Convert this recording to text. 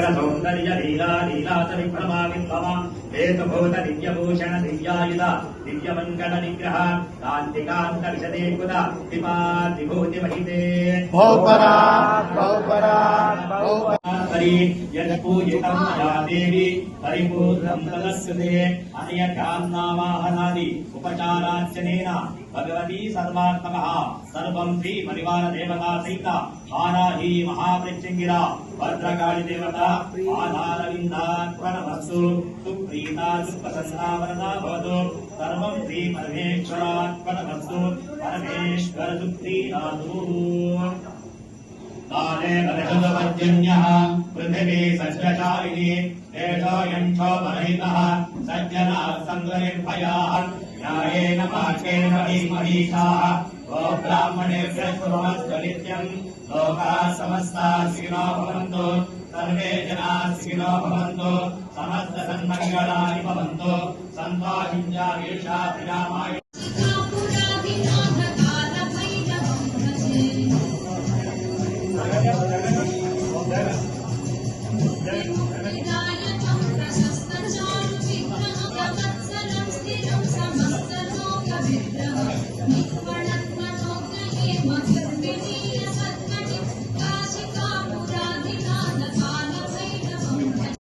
दिव्यमङ्गल सौन्दर्य लीला लीलास विभ्रमा विभ्रमा हेतुभूत दिव्यभूषण दिव्यायुध दिव्यमङ्गल निग्रह कान्तिकान्त विशदेकुत विभूतिमहिते यत्पूजितं मया देवी परिपूर्णं तदस्यते अनया कामनावाहनादि उपचारार्चनेन भगवती सर्वात्मकः सर्वं श्री परिवार देवता सहित वाराही महामृत्युंगिरा भद्रकाली देवता आधारविन्दात्मनमस्तु सुप्रीता सुप्रसन्ना वरदा भवतु सर्वं श्री परमेश्वरात्मनमस्तु परमेश्वर सुप्रीतातु काले बलशुभपर्जन्यः पृथिवी सस्यशालिनी देशोऽयं क्षोभरहितः सज्जनाः सङ्गनिर्भयाः न्यायेन वाक्येन महीमहीषाः गो ब्राह्मणेभ्यः शुभमस्तु नित्यं लोकाः समस्ताः सुखिनो भवन्तु सर्वे जनाः सुखिनो भवन्तु समस्त सन्मङ्गलानि भवन्तु सन्तोषिञ्च ईर्षा प्रजामाय